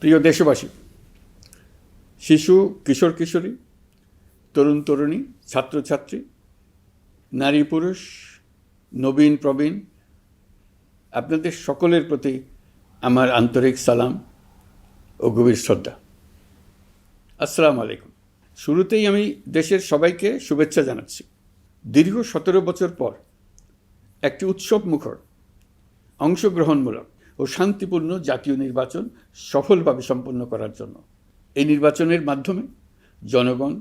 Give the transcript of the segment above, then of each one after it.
প্রিয় দেশবাসী, শিশু, কিশোর কিশোরী, তরুণ তরুণী, ছাত্রছাত্রী, নারী পুরুষ, নবীন প্রবীণ, আপনাদের সকলের প্রতি আমার আন্তরিক সালাম ও গভীর শ্রদ্ধা। আসসালামু আলাইকুম। শুরুতেই আমি দেশের সবাইকে শুভেচ্ছা জানাচ্ছি। দীর্ঘ 17 বছর পর একটি উৎসবমুখর, অংশগ্রহণমূলক ও শান্তিপূর্ণ জাতীয় নির্বাচন সফলভাবে সম্পন্ন করার জন্য এই নির্বাচনের মাধ্যমে জনগণ,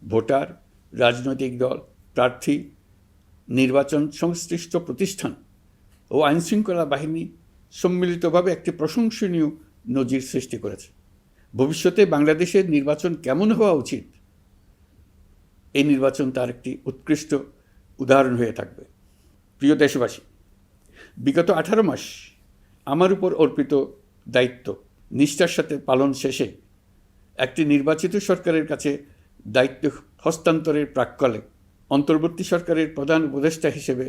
ভোটার, রাজনৈতিক দল, প্রার্থী, নির্বাচন সংশ্লিষ্ট প্রতিষ্ঠান ও আইনশৃঙ্খলা বাহিনী সম্মিলিতভাবে একটি প্রশংসনীয় নজির সৃষ্টি করেছে। ভবিষ্যতে বাংলাদেশের নির্বাচন কেমন হওয়া উচিত, এই নির্বাচন তার একটি উৎকৃষ্ট উদাহরণ হয়ে থাকবে। প্রিয় দেশবাসী, বিগত 18 মাস আমার উপর অর্পিত দায়িত্ব নিষ্ঠার সাথে পালন শেষে একটি নির্বাচিত সরকারের কাছে দায়িত্ব হস্তান্তরের প্রাক্কালে অন্তর্বর্তী সরকারের প্রধান উপদেষ্টা হিসেবে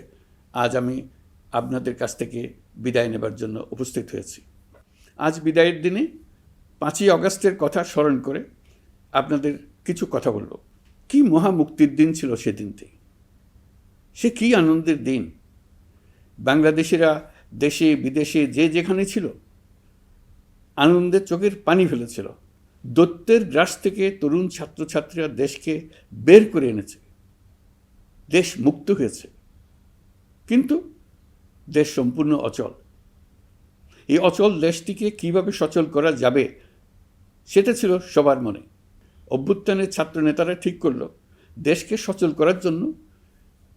আজ আমি আপনাদের কাছ থেকে বিদায় নেবার জন্য উপস্থিত হয়েছি। আজ বিদায়ের দিনে 5ই অগাস্টের কথা স্মরণ করে আপনাদের কিছু কথা বলব। কি মহা মুক্তির দিন ছিল সেদিনটি, সে কি আনন্দের দিন। বাংলাদেশিরা দেশে বিদেশে যে যেখানে ছিল আনন্দে চোখের পানি ফেলেছিল। দৈত্যের গ্রাস থেকে তরুণ ছাত্রছাত্রীরা দেশকে বের করে এনেছে, দেশ মুক্ত হয়েছে। কিন্তু দেশ সম্পূর্ণ অচল। এই অচল দেশটিকে কিভাবে সচল করা যাবে সেটা ছিল সবার মনে। অভ্যুত্থানের ছাত্র নেতারা ঠিক করল দেশকে সচল করার জন্য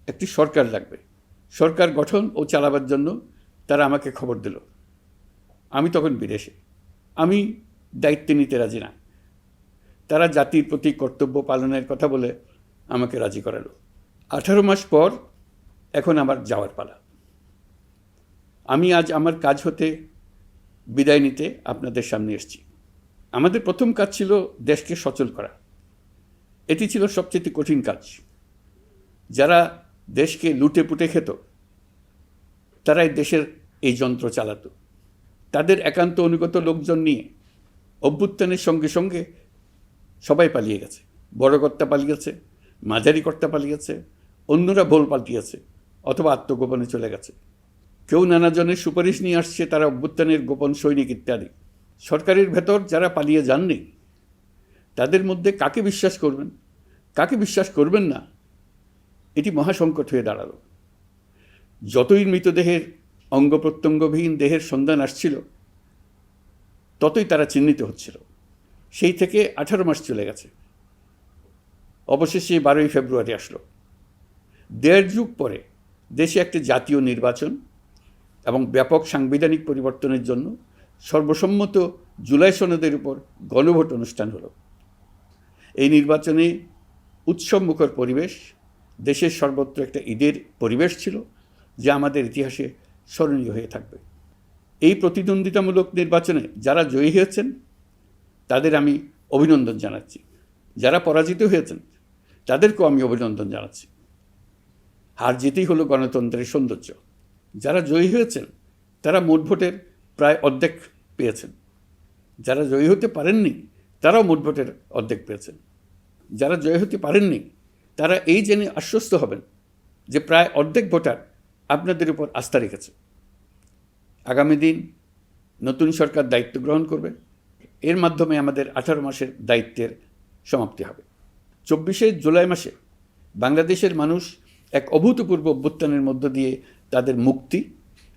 একটি সরকার লাগবে। সরকার গঠন ও চালাবার জন্য তারা আমাকে খবর দিল। আমি তখন বিদেশে, আমি দায়িত্ব নিতে রাজি না। তারা জাতির প্রতি কর্তব্য পালনের কথা বলে আমাকে রাজি করালো। 18 মাস পর এখন আমার যাওয়ার পালা। আমি আজ আমার কাজ হতে বিদায় নিতে আপনাদের সামনে এসেছি। আমাদের প্রথম কাজ ছিল দেশকে সচল করা। এটি ছিল সবচেয়ে কঠিন কাজ। যারা দেশকে লুটে পুটে খেত তারাই দেশের এই যন্ত্র চালাতো। তাদের একান্ত অনুগত লোকজন নিয়ে অভ্যুত্থানের সঙ্গে সঙ্গে সবাই পালিয়ে গেছে। বড় কর্তা পালিয়েছে, মাঝারি কর্তা পালিয়েছে, অন্যরা ভোল পাল্টিয়েছে অথবা আত্মগোপনে চলে গেছে। কেউ নানাজনের সুপারিশ নিয়ে আসছে, তারা অভ্যুত্থানের গোপন সৈনিক ইত্যাদি। সরকারের ভেতর যারা পালিয়ে যাননি তাদের মধ্যে কাকে বিশ্বাস করবেন, কাকে বিশ্বাস করবেন না, এটি মহাসংকট হয়ে দাঁড়ালো। যতই মৃতদেহের অঙ্গ প্রত্যঙ্গবিহীন দেহের সন্ধান আসছিল ততই তারা চিহ্নিত হচ্ছিল। সেই থেকে 18 মাস চলে গেছে। অবশেষে 12ই ফেব্রুয়ারি আসলো। 1.5 যুগ পরে দেশে একটি জাতীয় নির্বাচন এবং ব্যাপক সাংবিধানিক পরিবর্তনের জন্য সর্বসম্মত জুলাই সনদের উপর গণভোট অনুষ্ঠান হলো। এই নির্বাচনে উৎসবমুখর পরিবেশ, দেশের সর্বত্র একটা ঈদের পরিবেশ ছিল যা আমাদের ইতিহাসে স্মরণীয় হয়ে থাকবে। এই প্রতিদ্বন্দ্বিতামূলক নির্বাচনে যারা জয়ী হয়েছেন তাদের আমি অভিনন্দন জানাচ্ছি। যারা পরাজিত হয়েছেন তাদেরকেও আমি অভিনন্দন জানাচ্ছি। হার জিতেই হলো গণতন্ত্রের সৌন্দর্য। যারা জয়ী হয়েছেন তারা মোট ভোটের প্রায় অর্ধেক পেয়েছেন। যারা জয়ী হতে পারেননি তারাও মোট ভোটের অর্ধেক পেয়েছেন। যারা জয়ী হতে পারেননি তারা এই জেনে আশ্বস্ত হবেন যে প্রায় অর্ধেক ভোটার আপনাদের উপর আস্থা রেখেছে। আগামী দিন নতুন সরকার দায়িত্ব গ্রহণ করবে। এর মাধ্যমে আমাদের 18 মাসের দায়িত্বের সমাপ্তি হবে। 24শে জুলাই মাসে বাংলাদেশের মানুষ এক অভূতপূর্ব অভ্যুত্থানের মধ্য দিয়ে তাদের মুক্তি,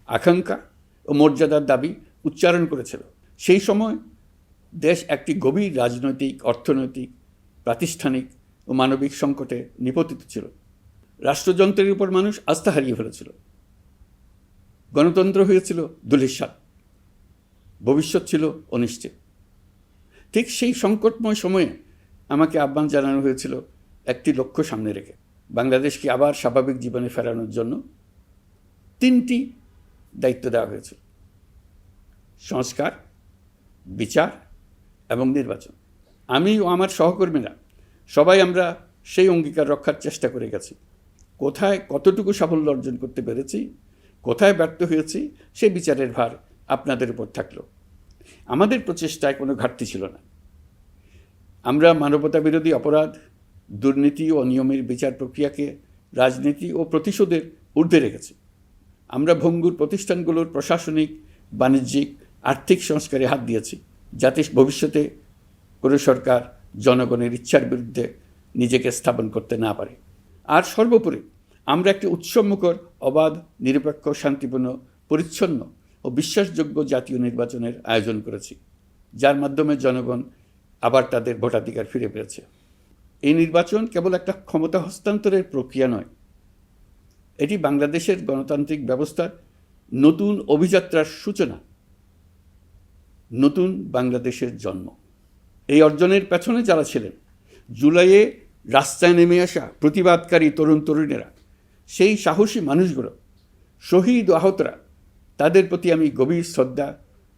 আকাঙ্ক্ষা ও মর্যাদার দাবি উচ্চারণ করেছিল। সেই সময় দেশ একটি গভীর রাজনৈতিক, অর্থনৈতিক, প্রাতিষ্ঠানিক ও মানবিক সংকটে নিপতিত ছিল। রাষ্ট্রযন্ত্রের উপর মানুষ আস্থা হারিয়ে ফেলেছিল। গণতন্ত্র হয়েছিল ধূলিসাৎ, ভবিষ্যৎ ছিল অনিশ্চিত। ঠিক সেই সংকটময় সময়ে আমাকে আহ্বান জানানো হয়েছিল একটি লক্ষ্য সামনে রেখে বাংলাদেশকে আবার স্বাভাবিক জীবনে ফেরানোর জন্য 3টি দায়িত্ব দেওয়া হয়েছিল: সংস্কার, বিচার এবং নির্বাচন। আমি ও আমার সহকর্মীরা সবাই আমরা সেই অঙ্গীকার রক্ষার চেষ্টা করে গেছি। কোথায় কতটুকু সাফল্য অর্জন করতে পেরেছি, কোথায় ব্যর্থ হয়েছি, সেই বিচারের ভার আপনাদের উপর থাকলো। আমাদের প্রচেষ্টায় কোনো ঘাটতি ছিল না। আমরা মানবতা বিরোধী অপরাধ, দুর্নীতি ও অনিয়মের বিচার প্রক্রিয়াকে রাজনীতি ও প্রতিশোধের ঊর্ধ্বে রেখেছি। আমরা ভঙ্গুর প্রতিষ্ঠানগুলোর প্রশাসনিক, বাণিজ্যিক, আর্থিক সংস্কারে হাত দিয়েছি, যাতে ভবিষ্যতে কোনো সরকার জনগণের ইচ্ছার বিরুদ্ধে নিজেকে স্থাপন করতে না পারে। আর সর্বোপরি আমরা একটি উৎসবমুখর, অবাধ, নিরপেক্ষ, শান্তিপূর্ণ, পরিচ্ছন্ন ও বিশ্বাসযোগ্য জাতীয় নির্বাচনের আয়োজন করেছি, যার মাধ্যমে জনগণ আবার তাদের ভোটাধিকার ফিরে পেয়েছে। এই নির্বাচন কেবল একটা ক্ষমতা হস্তান্তরের প্রক্রিয়া নয়, এটি বাংলাদেশের গণতান্ত্রিক ব্যবস্থার নতুন অভিযাত্রার সূচনা, নতুন বাংলাদেশের জন্ম। এই অর্জনের পেছনে যারা ছিলেন, জুলাইয়ে রাস্তায় নেমে আসা প্রতিবাদকারী তরুণ তরুণীরা, সেই সাহসী মানুষগুলো, শহীদ ও আহতরা, তাদের প্রতি আমি গভীর শ্রদ্ধা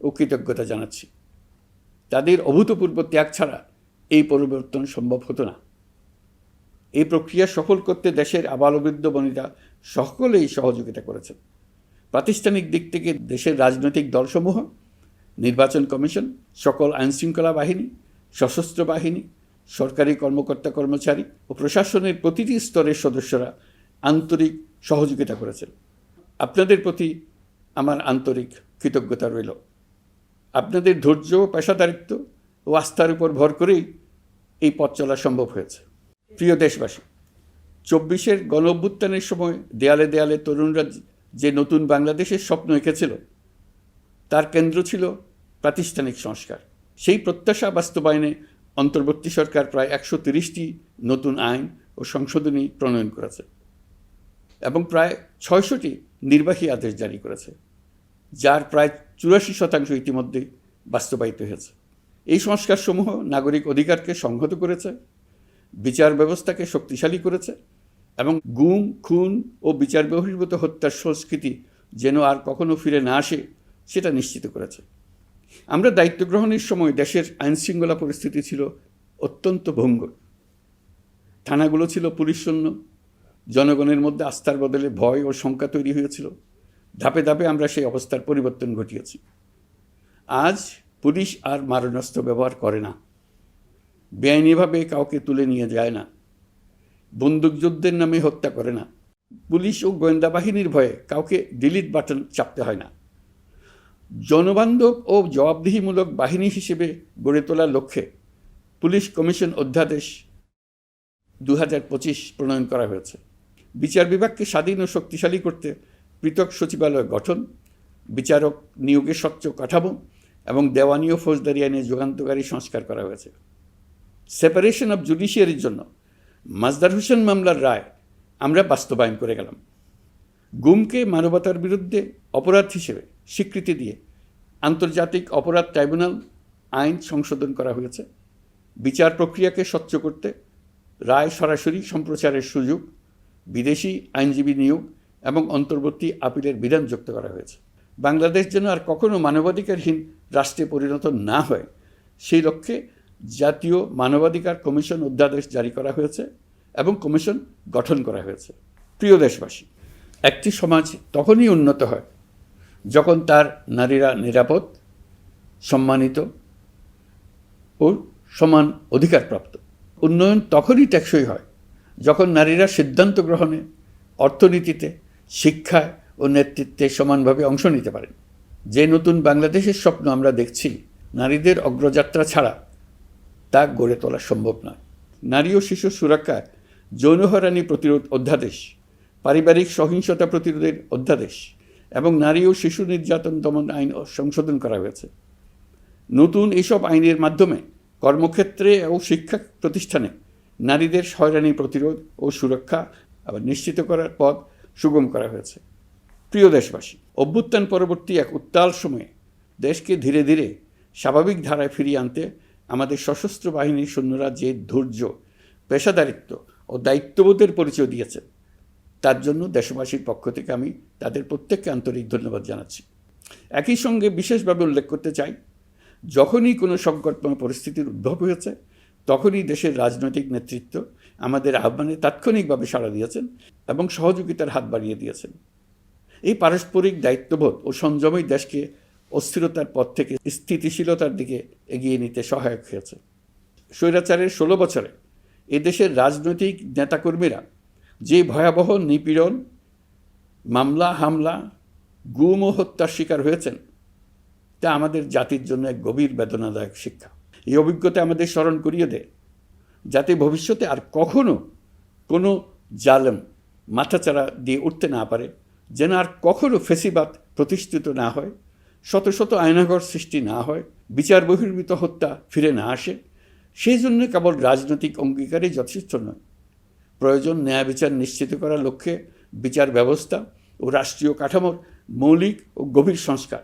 ও কৃতজ্ঞতা জানাচ্ছি। তাদের অভূতপূর্ব ত্যাগ ছাড়া এই পরিবর্তন সম্ভব হতো না। এই প্রক্রিয়া সফল করতে দেশের আবালবৃদ্ধ বনিতা সকলেই সহযোগিতা করেছেন। প্রাতিষ্ঠানিক দিক থেকে দেশের রাজনৈতিক দলসমূহ, নির্বাচন কমিশন, সকল আইনশৃঙ্খলা বাহিনী, সশস্ত্র বাহিনী, সরকারি কর্মকর্তা কর্মচারী ও প্রশাসনের প্রতিটি স্তরের সদস্যরা আন্তরিক সহযোগিতা করেছেন। আপনাদের প্রতি আমার আন্তরিক কৃতজ্ঞতা রইল। আপনাদের ধৈর্য, পেশাদারিত্ব ও আস্থার উপর ভর করেই এই পথ চলা সম্ভব হয়েছে। প্রিয় দেশবাসী, 24-এর গণ অভ্যুত্থানের সময় দেয়ালে দেয়ালে তরুণরা যে নতুন বাংলাদেশের স্বপ্ন এঁকেছিল, তার কেন্দ্র ছিল প্রাতিষ্ঠানিক সংস্কার। সেই প্রত্যাশা বাস্তবায়নে অন্তর্বর্তী সরকার প্রায় 130টি নতুন আইন ও সংশোধনী প্রণয়ন করেছে এবং প্রায় 600টি নির্বাহী আদেশ জারি করেছে, যার প্রায় 84% ইতিমধ্যেই বাস্তবায়িত হয়েছে। এই সংস্কারসমূহ নাগরিক অধিকারকে সংহত করেছে, বিচার ব্যবস্থাকে শক্তিশালী করেছে এবং গুম, খুন ও বিচার বহির্ভূত হত্যার সংস্কৃতি যেন আর কখনো ফিরে না আসে সেটা নিশ্চিত করেছে। আমরা দায়িত্ব গ্রহণের সময় দেশের আইনশৃঙ্খলা পরিস্থিতি ছিল অত্যন্ত ভঙ্গুর। থানাগুলো ছিল পুলিশশূন্য, জনগণের মধ্যে আস্থার বদলে ভয় ও শঙ্কা তৈরি হয়েছিল। ধাপে ধাপে আমরা সেই অবস্থার পরিবর্তন ঘটিয়েছি। আজ পুলিশ আর মারণাস্ত্র ব্যবহার করে না, বেআইনিভাবে কাউকে তুলে নিয়ে যায় না, বন্দুকযুদ্ধের নামে হত্যা করে না, পুলিশ ও গোয়েন্দা বাহিনীর ভয়ে কাউকে ডিলিট বাটন চাপতে হয় না। জনবান্ধব ও জবাবদিহিমূলক বাহিনী হিসেবে গড়ে তোলার লক্ষ্যে পুলিশ কমিশন অধ্যাদেশ 2025 প্রণয়ন করা হয়েছে। বিচার বিভাগকে স্বাধীন ও শক্তিশালী করতে পৃথক সচিবালয় গঠন, বিচারক নিয়োগের স্বচ্ছ কাঠামো এবং দেওয়ানি ও ফৌজদারি আইনে যুগান্তকারী সংস্কার করা হয়েছে। সেপারেশন অব জুডিশিয়ারির জন্য মাজদার হোসেন মামলার রায় আমরা বাস্তবায়ন করে গেলাম। গুমকে মানবতার বিরুদ্ধে অপরাধ হিসেবে স্বীকৃতি দিয়ে আন্তর্জাতিক অপরাধ ট্রাইব্যুনাল আইন সংশোধন করা হয়েছে। বিচার প্রক্রিয়াকে স্বচ্ছ করতে রায় সরাসরি সম্প্রচারের সুযোগ, বিদেশি আইনজীবী নিয়োগ এবং অন্তর্বর্তী আপিলের বিধান যুক্ত করা হয়েছে। বাংলাদেশ যেন আর কখনো মানবাধিকারহীন রাষ্ট্রে পরিণত না হয়, সেই লক্ষ্যে জাতীয় মানবাধিকার কমিশন অধ্যাদেশ জারি করা হয়েছে এবং কমিশন গঠন করা হয়েছে। প্রিয় দেশবাসী, একটি সমাজ তখনই উন্নত হয় যখন তার নারীরা নিরাপদ, সম্মানিত ও সমান অধিকারপ্রাপ্ত। উন্নয়ন তখনই টেকসই হয় যখন নারীরা সিদ্ধান্ত গ্রহণে, অর্থনীতিতে, শিক্ষায় ও নেতৃত্বে সমানভাবে অংশ নিতে পারেন। যে নতুন বাংলাদেশের স্বপ্ন আমরা দেখছি, নারীদের অগ্রযাত্রা ছাড়া তা গড়ে তোলা সম্ভব নয়। নারী ও শিশু সুরক্ষায় যৌন হয়রানি প্রতিরোধ অধ্যাদেশ, পারিবারিক সহিংসতা প্রতিরোধের অধ্যাদেশ এবং নারী ও শিশু নির্যাতন দমন আইন সংশোধন করা হয়েছে। নতুন এসব আইনের মাধ্যমে কর্মক্ষেত্রে ও শিক্ষা প্রতিষ্ঠানে নারীদের হয়রানি প্রতিরোধ ও সুরক্ষা আবার নিশ্চিত করার পথ সুগম করা হয়েছে। প্রিয় দেশবাসী, অভ্যুত্থান পরবর্তী এক উত্তাল সময়ে দেশকে ধীরে ধীরে স্বাভাবিক ধারায় ফিরিয়ে আনতে আমাদের সশস্ত্র বাহিনীর সৈন্যরা যে ধৈর্য, পেশাদারিত্ব ও দায়িত্ববোধের পরিচয় দিয়েছে, তার জন্য দেশবাসীর পক্ষ থেকে আমি তাদের প্রত্যেককে আন্তরিক ধন্যবাদ জানাচ্ছি। একই সঙ্গে বিশেষভাবে উল্লেখ করতে চাই, যখনই কোনো সংকটময় পরিস্থিতির উদ্ভব হয়েছে, তখনই দেশের রাজনৈতিক নেতৃত্ব আমাদের আহ্বানে তাৎক্ষণিকভাবে সাড়া দিয়েছেন এবং সহযোগিতার হাত বাড়িয়ে দিয়েছেন। এই পারস্পরিক দায়িত্ববোধ ও সংযমই দেশকে অস্থিরতার পথ থেকে স্থিতিশীলতার দিকে এগিয়ে নিতে সহায়ক হয়েছে। স্বৈরাচারের 16 বছরে এদেশের রাজনৈতিক নেতাকর্মীরা যে ভয়াবহ নিপীড়ন, মামলা হামলা, গুম ও হত্যার শিকার হয়েছেন, তা আমাদের জাতির জন্য এক গভীর বেদনাদায়ক শিক্ষা। এই অভিজ্ঞতা আমাদের স্মরণ করিয়ে দেয়, যাতে ভবিষ্যতে আর কখনো কোনো জালেম মাথাচাড়া দিয়ে উঠতে না পারে, যেন আর কখনো ফেসিবাদ প্রতিষ্ঠিত না হয়, শত শত আয়নাঘর সৃষ্টি না হয়, বিচার বহির্ভূত হত্যা ফিরে না আসে। সেই জন্য কেবল রাজনৈতিক অঙ্গীকারই যথেষ্ট নয়, প্রয়োজন ন্যায় বিচার নিশ্চিত করার লক্ষ্যে বিচার ব্যবস্থা ও রাষ্ট্রীয় কাঠামোর মৌলিক ও গভীর সংস্কার।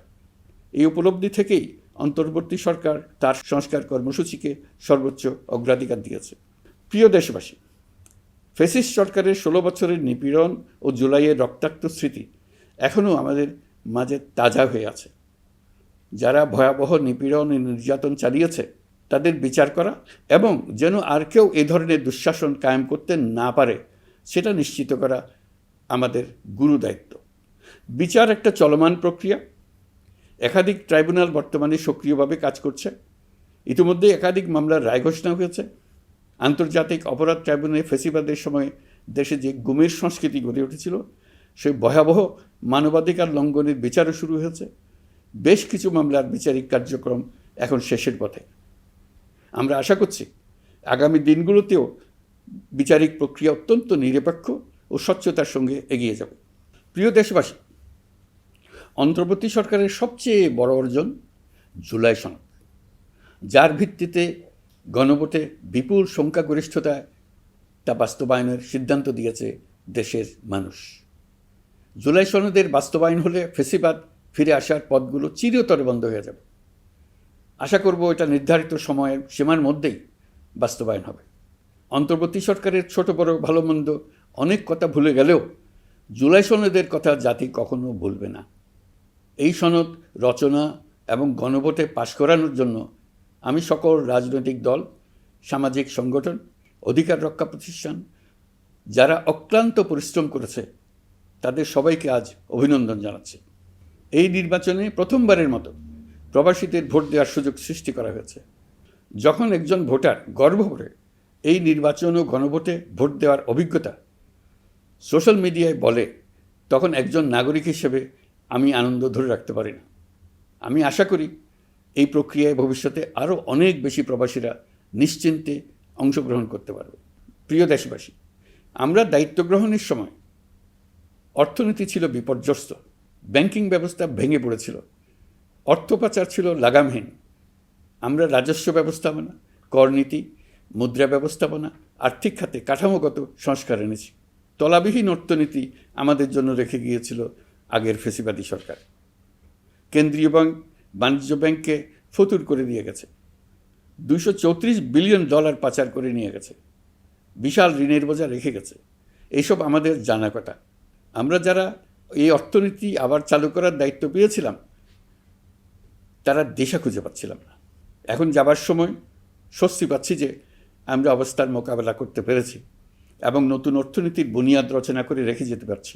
এই উপলব্ধি থেকেই অন্তর্বর্তী সরকার তার সংস্কার কর্মসূচিকে সর্বোচ্চ অগ্রাধিকার দিয়েছে। প্রিয় দেশবাসী, ফ্যাসিস্ট সরকারের 16 বছরের নিপীড়ন ও জুলাইয়ের রক্তাক্ত স্মৃতি এখনও আমাদের মাঝে তাজা হয়ে আছে। যারা ভয়াবহ নিপীড়ন ও নির্যাতন চালিয়েছে তাদের বিচার করা এবং যেন আর কেউ এ ধরনের দুঃশাসন কায়েম করতে না পারে সেটা নিশ্চিত করা আমাদের গুরু দায়িত্ব। বিচার একটা চলমান প্রক্রিয়া। একাধিক ট্রাইব্যুনাল বর্তমানে সক্রিয়ভাবে কাজ করছে। ইতিমধ্যে একাধিক মামলার রায় ঘোষণা হয়েছে। আন্তর্জাতিক অপরাধ ট্রাইব্যুনালে ফেসিবাদের সময় দেশে যে গুমের সংস্কৃতি গড়ে উঠেছিল, সেই ভয়াবহ মানবাধিকার লঙ্ঘনের বিচারও শুরু হয়েছে। বেশ কিছু মামলার বিচারিক কার্যক্রম এখন শেষের পথে। আমরা আশা করছি আগামী দিনগুলোতেও বিচারিক প্রক্রিয়া অত্যন্ত নিরপেক্ষ ও স্বচ্ছতার সঙ্গে এগিয়ে যাবে। প্রিয় দেশবাসী, অন্তর্বর্তী সরকারের সবচেয়ে বড় অর্জন জুলাই সনদ, যার ভিত্তিতে গণভোটে বিপুল সংখ্যাগরিষ্ঠতায় তা বাস্তবায়নের সিদ্ধান্ত দিয়েছে দেশের মানুষ। জুলাই সনদের বাস্তবায়ন হলে ফেসিবাদ ফিরে আসার পথগুলো চিরতরে বন্ধ হয়ে যাবে। আশা করব এটা নির্ধারিত সময়ের সীমার মধ্যেই বাস্তবায়ন হবে। অন্তর্বর্তী সরকারের ছোট বড় ভালো মন্দ অনেক কথা ভুলে গেলেও জুলাই সনদের কথা জাতি কখনো ভুলবে না। এই সনদ রচনা এবং গণভোটে পাশ করানোর জন্য আমি সকল রাজনৈতিক দল, সামাজিক সংগঠন, অধিকার রক্ষা প্রতিষ্ঠান যারা অক্লান্ত পরিশ্রম করেছে তাদের সবাইকে আজ অভিনন্দন জানাচ্ছি। এই নির্বাচনে প্রথমবারের মতো প্রবাসীদের ভোট দেওয়ার সুযোগ সৃষ্টি করা হয়েছে। যখন একজন ভোটার গর্ব করে এই নির্বাচন ও গণভোটে ভোট দেওয়ার অভিজ্ঞতা সোশ্যাল মিডিয়ায় বলে, তখন একজন নাগরিক হিসেবে আমি আনন্দ ধরে রাখতে পারি না। আমি আশা করি এই প্রক্রিয়ায় ভবিষ্যতে আরও অনেক বেশি প্রবাসীরা নিশ্চিন্তে অংশগ্রহণ করতে পারবে। প্রিয় দেশবাসী, আমরা দায়িত্ব গ্রহণের সময় অর্থনীতি ছিল বিপর্যস্ত, ব্যাংকিং ব্যবস্থা ভেঙে পড়েছিল, অর্থ পাচার ছিল লাগামহীন। আমরা রাজস্ব ব্যবস্থাপনা, করনীতি, মুদ্রা ব্যবস্থাপনা, আর্থিক খাতে কাঠামোগত সংস্কার এনেছি। তলাবিহীন অর্থনীতি আমাদের জন্য রেখে গিয়েছিল আগের ফেসিবাদী সরকার। কেন্দ্রীয় ব্যাংক বাণিজ্য ব্যাংককে ফতুর করে দিয়ে গেছে, $234 বিলিয়ন পাচার করে নিয়ে গেছে, বিশাল ঋণের বোঝা রেখে গেছে। এইসব আমাদের জানা কথা। আমরা যারা এই অর্থনীতি আবার চালু করার দায়িত্ব পেয়েছিলাম তারা দিশা খুঁজে পাচ্ছিলাম না। এখন যাবার সময় স্বস্তি পাচ্ছি যে আমরা অবস্থার মোকাবেলা করতে পেরেছি এবং নতুন অর্থনীতির বুনিয়াদ রচনা করে রেখে যেতে পারছি।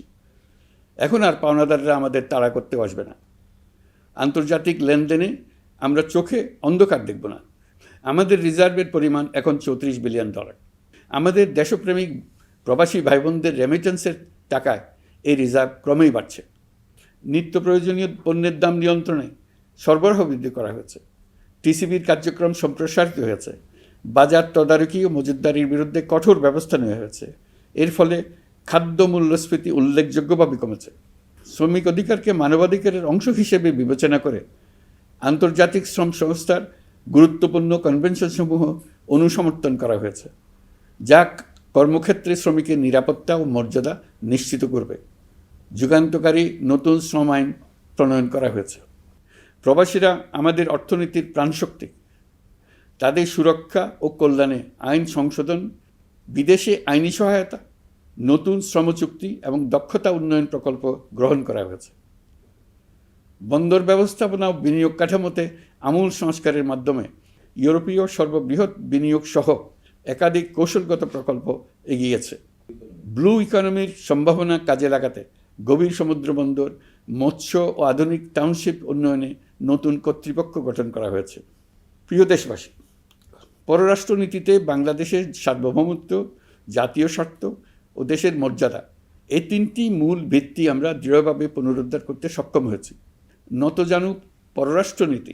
এখন আর পাওনাদাররা আমাদের তাড়া করতে আসবে না। আন্তর্জাতিক লেনদেনে আমরা চোখে অন্ধকার দেখব না। আমাদের রিজার্ভের পরিমাণ এখন $34 বিলিয়ন। আমাদের দেশপ্রেমিক প্রবাসী ভাই বোনদের রেমিটেন্সের টাকায় এই রিজার্ভ ক্রমেই বাড়ছে। নিত্য প্রয়োজনীয় পণ্যের দাম নিয়ন্ত্রণে সরবরাহ বৃদ্ধি করা হয়েছে। টিসিবির কার্যক্রম সম্প্রসারিত হয়েছে। বাজার তদারকি ও মজুতদারির বিরুদ্ধে কঠোর ব্যবস্থা নেওয়া হয়েছে। এর ফলে খাদ্য মূল্যস্ফীতি উল্লেখযোগ্যভাবে কমেছে। শ্রমিক অধিকারকে মানবাধিকারের অংশ হিসেবে বিবেচনা করে আন্তর্জাতিক শ্রম সংস্থার গুরুত্বপূর্ণ কনভেনশনসমূহ অনুসমর্থন করা হয়েছে, যা কর্মক্ষেত্রে শ্রমিকের নিরাপত্তা ও মর্যাদা নিশ্চিত করবে। যুগান্তকারী নতুন শ্রম আইন প্রণয়ন করা হয়েছে। প্রবাসীরা আমাদের অর্থনীতির প্রাণশক্তি। তাদের সুরক্ষা ও কল্যাণে আইন সংশোধন, বিদেশে আইনি সহায়তা, নতুন শ্রমচুক্তি এবং দক্ষতা উন্নয়ন প্রকল্প গ্রহণ করা হয়েছে। বন্দর ব্যবস্থাপনা ও বিনিয়োগ কাঠামোতে আমূল সংস্কারের মাধ্যমে ইউরোপীয় সর্ববৃহৎ বিনিয়োগ সহ একাধিক কৌশলগত প্রকল্প এগিয়েছে। ব্লু ইকোনমির সম্ভাবনা কাজে লাগাতে গভীর সমুদ্র বন্দর, মৎস্য ও আধুনিক টাউনশিপ উন্নয়নে নতুন কর্তৃপক্ষ গঠন করা হয়েছে। প্রিয় দেশবাসী, পররাষ্ট্রনীতিতে বাংলাদেশের সার্বভৌমত্ব, জাতীয় স্বার্থ ও দেশের মর্যাদা, এই তিনটি মূল ভিত্তি আমরা দৃঢ়ভাবে পুনরুদ্ধার করতে সক্ষম হয়েছি। নতজানু পররাষ্ট্রনীতি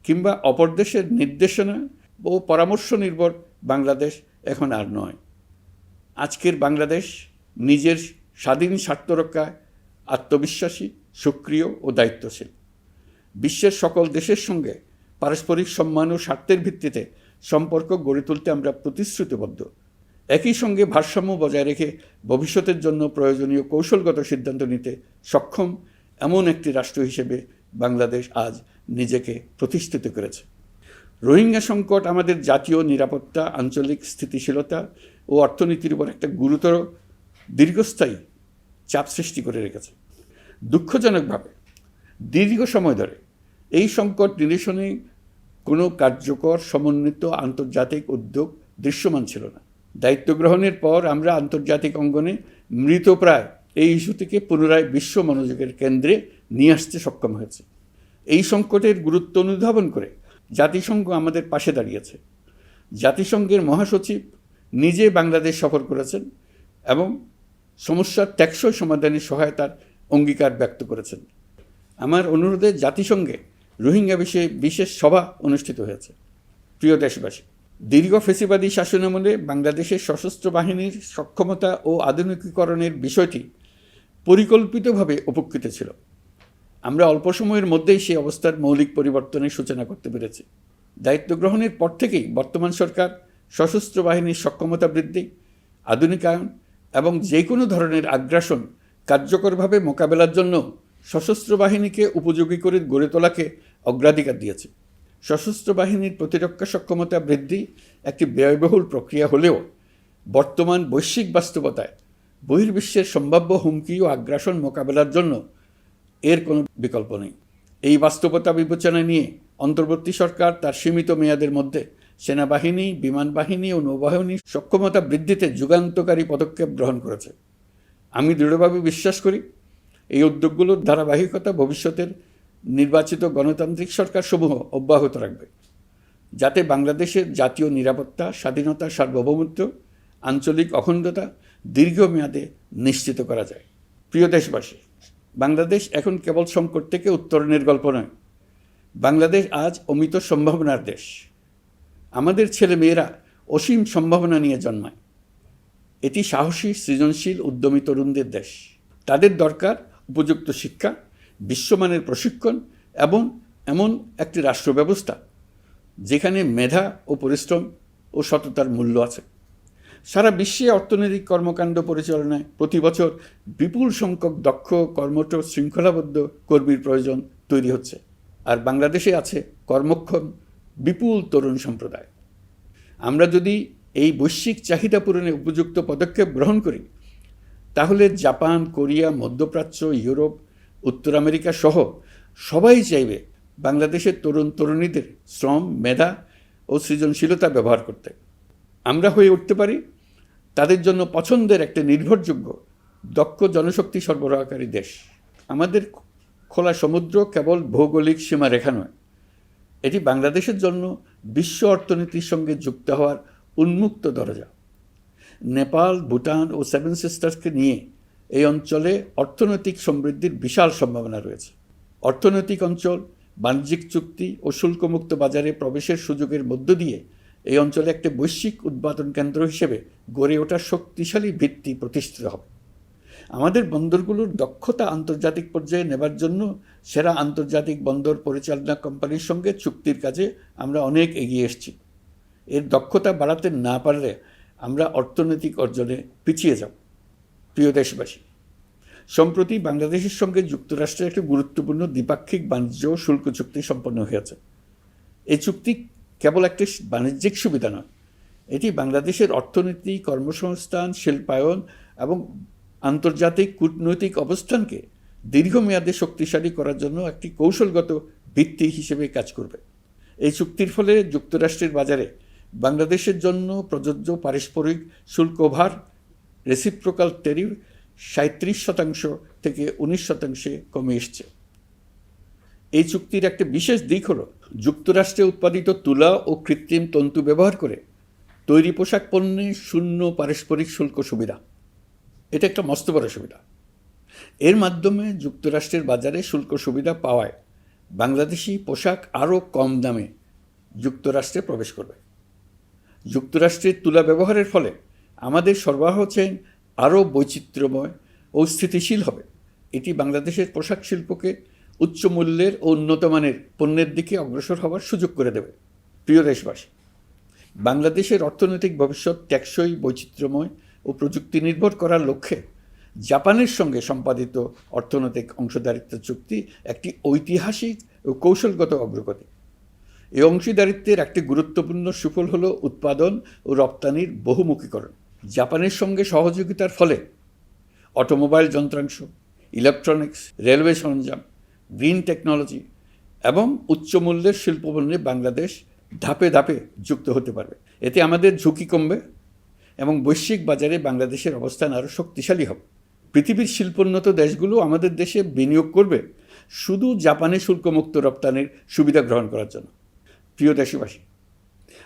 কিংবা অপর দেশের নির্দেশনা ও পরামর্শ নির্ভর বাংলাদেশ এখন আর নয়। আজকের বাংলাদেশ নিজের স্বাধীন স্বার্থ রক্ষায় আত্মবিশ্বাসী, সক্রিয় ও দায়িত্বশীল। বিশ্বের সকল দেশের সঙ্গে পারস্পরিক সম্মান ও স্বার্থের ভিত্তিতে সম্পর্ক গড়ে তুলতে আমরা প্রতিশ্রুতিবদ্ধ। একই সঙ্গে ভারসাম্য বজায় রেখে ভবিষ্যতের জন্য প্রয়োজনীয় কৌশলগত সিদ্ধান্ত নিতে সক্ষম এমন একটি রাষ্ট্র হিসেবে বাংলাদেশ আজ নিজেকে প্রতিষ্ঠিত করেছে। রোহিঙ্গা সংকট আমাদের জাতীয় নিরাপত্তা, আঞ্চলিক স্থিতিশীলতা ও অর্থনীতির উপর একটা গুরুতর দীর্ঘস্থায়ী চাপ সৃষ্টি করে রেখেছে। দুঃখজনকভাবে দীর্ঘ সময় ধরে এই সংকট নিরসনে কোনো কার্যকর সমন্বিত আন্তর্জাতিক উদ্যোগ দৃশ্যমান ছিল না। দায়িত্ব গ্রহণের পর আমরা আন্তর্জাতিক অঙ্গনে মৃতপ্রায় এই ইস্যুটিকে পুনরায় বিশ্ব মনোযোগের কেন্দ্রে নিয়ে আসতে সক্ষম হয়েছে। এই সংকটের গুরুত্ব অনুধাবন করে জাতিসংঘ আমাদের পাশে দাঁড়িয়েছে। জাতিসংঘের মহাসচিব নিজে বাংলাদেশ সফর করেছেন এবং সমস্যার টেকসই সমাধানে সহায়তার অঙ্গীকার ব্যক্ত করেছেন। আমার অনুরোধে জাতিসংঘে রোহিঙ্গা বিষয়ে বিশেষ সভা অনুষ্ঠিত হয়েছে। প্রিয় দেশবাসী, দীর্ঘ ফ্যাসিবাদী শাসনামলে বাংলাদেশের সশস্ত্র বাহিনীর সক্ষমতা ও আধুনিকীকরণের বিষয়টি পরিকল্পিতভাবে উপেক্ষিত ছিল। আমরা অল্প সময়ের মধ্যেই সেই অবস্থার মৌলিক পরিবর্তনের সূচনা করতে পেরেছি। দায়িত্ব গ্রহণের পর থেকেই বর্তমান সরকার সশস্ত্র বাহিনীর সক্ষমতা বৃদ্ধি, আধুনিকায়ন এবং যে কোনো ধরনের আগ্রাসন কার্যকরভাবে মোকাবেলার জন্য সশস্ত্র বাহিনীকে উপযোগী করে গড়ে তোলাকে অগ্রাধিকার দিয়েছে। সশস্ত্র বাহিনীর প্রতিরক্ষা সক্ষমতা বৃদ্ধি একটি ব্যয়বহুল প্রক্রিয়া হলেও বর্তমান বৈশ্বিক বাস্তবতায় বহির্বিশ্বের সম্ভাব্য হুমকি ও আগ্রাসন মোকাবেলার জন্য এর কোনো বিকল্প নেই। এই বাস্তবতা বিবেচনা নিয়ে অন্তর্বর্তী সরকার তার সীমিত মেয়াদের মধ্যে সেনাবাহিনী, বিমান বাহিনী ও নৌবাহিনীর সক্ষমতা বৃদ্ধিতে যুগান্তকারী পদক্ষেপ গ্রহণ করেছে। আমি দৃঢ়ভাবে বিশ্বাস করি এই উদ্যোগগুলোর ধারাবাহিকতা ভবিষ্যতের নির্বাচিত গণতান্ত্রিক সরকারসমূহ অব্যাহত রাখবে, যাতে বাংলাদেশের জাতীয় নিরাপত্তা, স্বাধীনতা, সার্বভৌমত্ব, আঞ্চলিক অখণ্ডতা দীর্ঘমেয়াদে নিশ্চিত করা যায়। প্রিয় দেশবাসী, বাংলাদেশ এখন কেবল সংকট থেকে উত্তরণের গল্প নয়। বাংলাদেশ আজ অমিত সম্ভাবনার দেশ। আমাদের ছেলেমেয়েরা অসীম সম্ভাবনা নিয়ে জন্মায়। এটি সাহসী, সৃজনশীল, উদ্যমী তরুণদের দেশ। তাদের দরকার উপযুক্ত শিক্ষা, বিশ্বমানের প্রশিক্ষণ এবং এমন একটি রাষ্ট্র ব্যবস্থা যেখানে মেধা ও পরিশ্রম ও সততার মূল্য আছে। সারা বিশ্বে অর্থনৈতিক কর্মকাণ্ড পরিচালনায় প্রতি বছর বিপুল সংখ্যক দক্ষ, কর্মঠ, শৃঙ্খলাবদ্ধ কর্মীর প্রয়োজন তৈরি হচ্ছে, আর বাংলাদেশে আছে কর্মক্ষম বিপুল তরুণ সম্প্রদায়। আমরা যদি এই বৈশ্বিক চাহিদা পূরণে উপযুক্ত পদক্ষেপ গ্রহণ করি, তাহলে জাপান, কোরিয়া, মধ্যপ্রাচ্য, ইউরোপ, উত্তর আমেরিকা সহ সবাই চাইবে বাংলাদেশের তরুণ তরুণীদের শ্রম, মেধা ও সৃজনশীলতা ব্যবহার করতে। আমরা হয়ে উঠতে পারি তাদের জন্য পছন্দের একটা নির্ভরযোগ্য, দক্ষ জনশক্তি সরবরাহকারী দেশ। আমাদের খোলা সমুদ্র কেবল ভৌগোলিক সীমারেখা নয়, এটি বাংলাদেশের জন্য বিশ্ব অর্থনীতির সঙ্গে যুক্ত হওয়ার উন্মুক্ত দরজা। নেপাল, ভুটান ও সেভেন সিস্টার্সকে নিয়ে এই অঞ্চলে অর্থনৈতিক সমৃদ্ধির বিশাল সম্ভাবনা রয়েছে। অর্থনৈতিক অঞ্চল, বাণিজ্যিক চুক্তি ও শুল্কমুক্ত বাজারে প্রবেশের সুযোগের মধ্য দিয়ে এই অঞ্চলে একটি বৈশ্বিক উৎপাদন কেন্দ্র হিসেবে গড়ে ওঠার শক্তিশালী ভিত্তি প্রতিষ্ঠিত হবে। আমাদের বন্দরগুলোর দক্ষতা আন্তর্জাতিক পর্যায়ে নেবার জন্য সেরা আন্তর্জাতিক বন্দর পরিচালনা কোম্পানির সঙ্গে চুক্তির কাজে আমরা অনেক এগিয়ে এসেছি। এর দক্ষতা বাড়াতে না পারলে আমরা অর্থনৈতিক অর্জনে পিছিয়ে যাব। প্রিয় দেশবাসী, সম্প্রতি বাংলাদেশের সঙ্গে যুক্তরাষ্ট্রের একটি গুরুত্বপূর্ণ দ্বিপাক্ষিক বাণিজ্য ও শুল্ক চুক্তি সম্পন্ন হয়েছে। এই চুক্তি কেবল একটি বাণিজ্যিক সুবিধা নয়, এটি বাংলাদেশের অর্থনীতি, কর্মসংস্থান, শিল্পায়ন এবং আন্তর্জাতিক কূটনৈতিক অবস্থানকে দীর্ঘমেয়াদে শক্তিশালী করার জন্য একটি কৌশলগত ভিত্তি হিসেবে কাজ করবে। এই চুক্তির ফলে যুক্তরাষ্ট্রের বাজারে বাংলাদেশের জন্য প্রযোজ্য পারস্পরিক শুল্কভার, রেসিপ্রোকাল ট্যারিফ 37% থেকে 19% কমে এসছে। এই চুক্তির একটা বিশেষ দিক হলো যুক্তরাষ্ট্রে উৎপাদিত তুলা ও কৃত্রিম তন্তু ব্যবহার করে তৈরি পোশাক পণ্যে শূন্য পারস্পরিক শুল্ক সুবিধা। এটা একটা মস্ত বড় সুবিধা। এর মাধ্যমে যুক্তরাষ্ট্রের বাজারে শুল্ক সুবিধা পাওয়ায় বাংলাদেশি পোশাক আরও কম দামে যুক্তরাষ্ট্রে প্রবেশ করবে। যুক্তরাষ্ট্রের তুলা ব্যবহারের ফলে আমাদের সরবরাহ চেইন আরও বৈচিত্র্যময় ও স্থিতিশীল হবে। এটি বাংলাদেশের পোশাক শিল্পকে উচ্চ মূল্যের ও উন্নত মানের পণ্যের দিকে অগ্রসর হওয়ার সুযোগ করে দেবে। প্রিয় দেশবাসী, বাংলাদেশের অর্থনৈতিক ভবিষ্যৎ টেকসই, বৈচিত্র্যময় ও প্রযুক্তি নির্ভর করার লক্ষ্যে জাপানের সঙ্গে সম্পাদিত অর্থনৈতিক অংশীদারিত্ব চুক্তি একটি ঐতিহাসিক ও কৌশলগত অগ্রগতি। এই অংশীদারিত্বের একটি গুরুত্বপূর্ণ সুফল হল উৎপাদন ও রপ্তানির বহুমুখীকরণ। জাপানের সঙ্গে সহযোগিতার ফলে অটোমোবাইল যন্ত্রাংশ, ইলেকট্রনিক্স, রেলওয়ে সরঞ্জাম, গ্রিন টেকনোলজি এবং উচ্চমূল্যের শিল্পপণ্যে বাংলাদেশ ধাপে ধাপে যুক্ত হতে পারবে। এতে আমাদের ঝুঁকি কমবে এবং বৈশ্বিক বাজারে বাংলাদেশের অবস্থান আরও শক্তিশালী হবে। পৃথিবীর শিল্পোন্নত দেশগুলো আমাদের দেশে বিনিয়োগ করবে শুধু জাপানে শুল্কমুক্ত রপ্তানির সুবিধা গ্রহণ করার জন্য। প্রিয় দেশবাসী,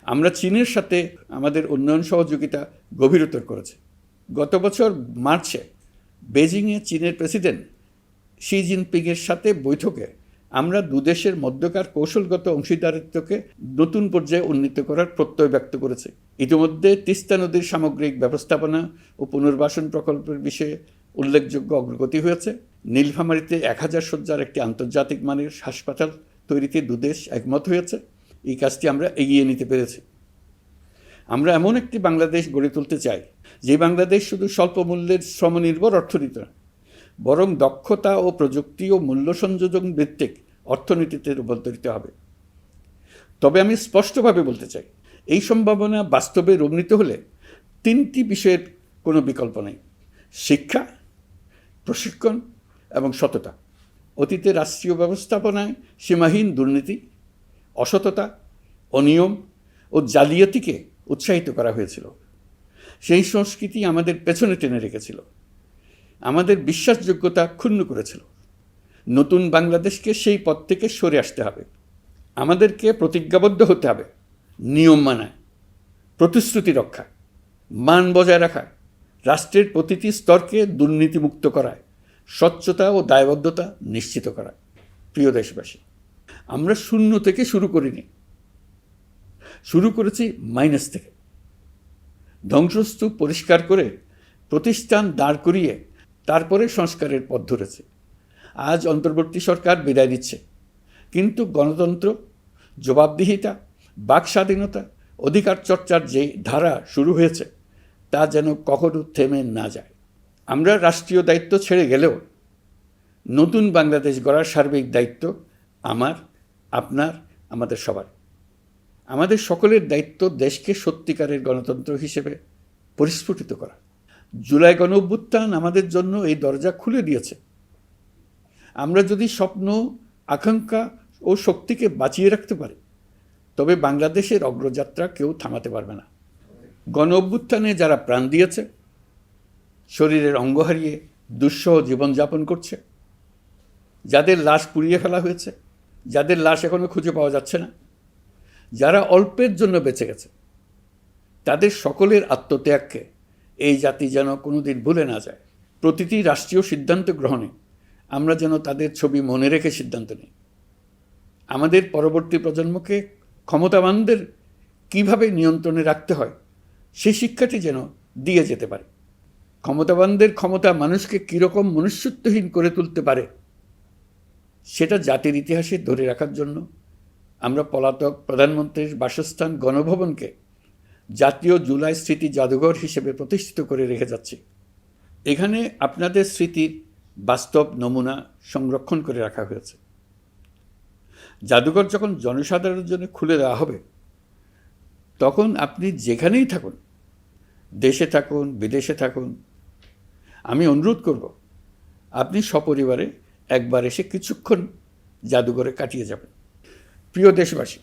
আমরা চীনের সাথে আমাদের উন্নয়ন সহযোগিতা গভীরতর করেছি। গত বছর মার্চে বেজিংয়ে চীনের প্রেসিডেন্ট শি জিনপিংয়ের সাথে বৈঠকে আমরা দুদেশের মধ্যকার কৌশলগত অংশীদারিত্বকে নতুন পর্যায়ে উন্নীত করার প্রত্যয় ব্যক্ত করেছে। ইতিমধ্যে তিস্তা নদীর সামগ্রিক ব্যবস্থাপনা ও পুনর্বাসন প্রকল্পের বিষয়ে উল্লেখযোগ্য অগ্রগতি হয়েছে। নীলফামারীতে 1000 শয্যার একটি আন্তর্জাতিক মানের হাসপাতাল তৈরিতে দুদেশ একমত হয়েছে। এই কাজটি আমরা এগিয়ে নিতে পেরেছি। আমরা এমন একটি বাংলাদেশ গড়ে তুলতে চাই যে বাংলাদেশ শুধু স্বল্প মূল্যের শ্রমনির্ভর অর্থনীতি নয়, বরং দক্ষতা ও প্রযুক্তি ও মূল্য সংযোজন ভিত্তিক অর্থনীতিতে রূপান্তরিত হবে। তবে আমি স্পষ্টভাবে বলতে চাই, এই সম্ভাবনা বাস্তবে রূপান্তরিত হলে 3টি বিষয়ের কোনো বিকল্প নেই: শিক্ষা, প্রশিক্ষণ এবং সততা। অতীতে রাষ্ট্রীয় ব্যবস্থাপনায় সীমাহীন দুর্নীতি, অসততা, অনিয়ম ও জালিয়াতিকে উৎসাহিত করা হয়েছিল। সেই সংস্কৃতি আমাদের পেছনে টেনে রেখেছিল, আমাদের বিশ্বাসযোগ্যতা ক্ষুণ্ণ করেছিল। নতুন বাংলাদেশকে সেই পথ থেকে সরে আসতে হবে। আমাদেরকে প্রতিজ্ঞাবদ্ধ হতে হবে নিয়ম মানায়, প্রতিশ্রুতি রক্ষা, মান বজায় রাখা, রাষ্ট্রের প্রতিটি স্তরকে দুর্নীতিমুক্ত করায়, স্বচ্ছতা ও দায়বদ্ধতা নিশ্চিত করা। প্রিয় দেশবাসী, আমরা শূন্য থেকে শুরু করিনি, শুরু করেছি মাইনাস থেকে। ধ্বংসস্তূপ পরিষ্কার করে প্রতিষ্ঠান দাঁড় করিয়ে তারপরে সংস্কারের পথ ধরেছে। আজ অন্তর্বর্তী সরকার বিদায় নিচ্ছে, কিন্তু গণতন্ত্র, জবাবদিহিতা, বাক স্বাধীনতা, অধিকার চর্চার যে ধারা শুরু হয়েছে তা যেন কখনো থেমে না যায়। আমরা রাষ্ট্রীয় দায়িত্ব ছেড়ে গেলেও নতুন বাংলাদেশ গড়ার সার্বিক দায়িত্ব আমার, আপনার, আমাদের সবার। আমাদের সকলের দায়িত্ব দেশকে সত্যিকারের গণতন্ত্র হিসেবে পরিস্ফুটিত করা। জুলাই গণঅভ্যুত্থান আমাদের জন্য এই দরজা খুলে দিয়েছে। আমরা যদি স্বপ্ন, আকাঙ্ক্ষা ও শক্তিকে বাঁচিয়ে রাখতে পারি, তবে বাংলাদেশের অগ্রযাত্রা কেউ থামাতে পারবে না। গণঅভ্যুত্থানে যারা প্রাণ দিয়েছে, শরীরের অঙ্গ হারিয়ে দুঃসহ জীবনযাপন করছে, যাদের লাশ পুড়িয়ে ফেলা হয়েছে, যাদের লাশ এখনও খুঁজে পাওয়া যাচ্ছে না, যারা অল্পের জন্য বেঁচে গেছে, তাদের সকলের আত্মত্যাগকে এই জাতি যেন কোনোদিন ভুলে না যায়। প্রতিটি রাষ্ট্রীয় সিদ্ধান্ত গ্রহণে আমরা যেন তাদের ছবি মনে রেখে সিদ্ধান্ত নিই। আমাদের পরবর্তী প্রজন্মকে ক্ষমতাবানদের কিভাবে নিয়ন্ত্রণে রাখতে হয় সেই শিক্ষাটি যেন দিয়ে যেতে পারে। ক্ষমতাবানদের ক্ষমতা মানুষকে কীরকম মনুষ্যত্বহীন করে তুলতে পারে সেটা জাতির ইতিহাসে ধরে রাখার জন্য আমরা পলাতক প্রধানমন্ত্রীর বাসস্থান গণভবনকে জাতীয় জুলাই স্মৃতি জাদুঘর হিসেবে প্রতিষ্ঠিত করে রেখে যাচ্ছি। এখানে আপনাদের স্মৃতির বাস্তব নমুনা সংরক্ষণ করে রাখা হয়েছে। জাদুঘর যখন জনসাধারণের জন্য খুলে দেওয়া হবে, তখন আপনি যেখানেই থাকুন, দেশে থাকুন, বিদেশে থাকুন, আমি অনুরোধ করব আপনি সপরিবারে একবার এসে কিছুক্ষণ জাদুঘরে কাটিয়ে যাবেন। প্রিয় দেশবাসী,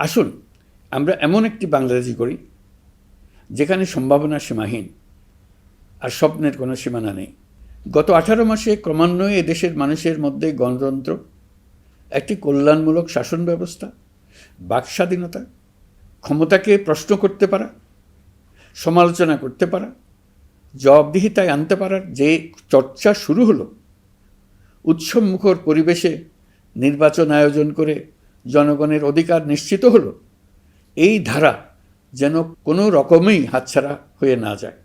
আসুন আমরা এমন একটি বাংলাদেশ করি যেখানে সম্ভাবনা সীমাহীন আর স্বপ্নের কোনো সীমানা নেই। গত 18 মাসে ক্রমান্বয়ে এদেশের মানুষের মধ্যে গণতন্ত্র, একটি কল্যাণমূলক শাসন ব্যবস্থা, বাক স্বাধীনতা, ক্ষমতাকে প্রশ্ন করতে পারা, সমালোচনা করতে পারা, জবাবদিহিতায় আনতে পারার যে চর্চা শুরু হলো, উৎসবমুখর পরিবেশে নির্বাচন আয়োজন করে জনগণের অধিকার নিশ্চিত হলো, এই ধারা যেন কোনো রকমেই হাতছাড়া হয়ে না যায়।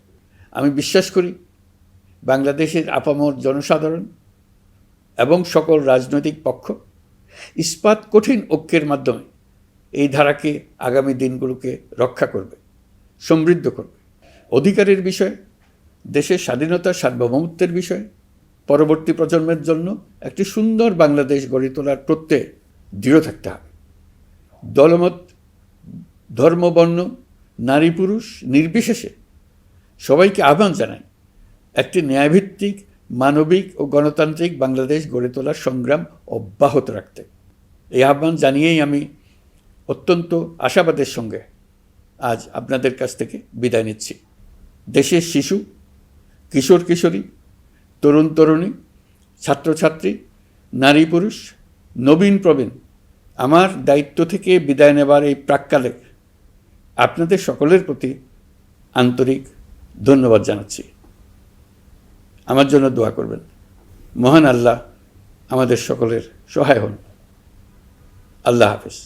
আমি বিশ্বাস করি বাংলাদেশের আপামর জনসাধারণ এবং সকল রাজনৈতিক পক্ষ ইস্পাত কঠিন ঐক্যের মাধ্যমে এই ধারাকে আগামী দিনগুলোকে রক্ষা করবে, সমৃদ্ধ করবে। অধিকারের বিষয়ে, দেশের স্বাধীনতা সার্বভৌমত্বের বিষয়ে পরবর্তী প্রজন্মের জন্য একটি সুন্দর বাংলাদেশ গড়ে তোলার প্রত্যয়ে দৃঢ় থাকতে হবে। দলমত, ধর্ম, বর্ণ, নারী পুরুষ নির্বিশেষে সবাইকে আহ্বান জানায় একটি ন্যায়ভিত্তিক, মানবিক ও গণতান্ত্রিক বাংলাদেশ গড়ে তোলার সংগ্রাম অব্যাহত রাখতে। এই আহ্বান জানিয়েই আমি অত্যন্ত আশাবাদের সঙ্গে আজ আপনাদের কাছ থেকে বিদায় নিচ্ছি। দেশের শিশু, কিশোর কিশোরী, তরুণ তরুণী, ছাত্রছাত্রী, নারী পুরুষ, নবীন প্রবীণ, আমার দায়িত্ব থেকে বিদায় নেবার এই প্রাক্কালে আপনাদের সকলের প্রতি আন্তরিক ধন্যবাদ জানাচ্ছি। আমার জন্য দোয়া করবেন। মহান আল্লাহ আমাদের সকলের সহায় হন। আল্লাহ হাফেজ।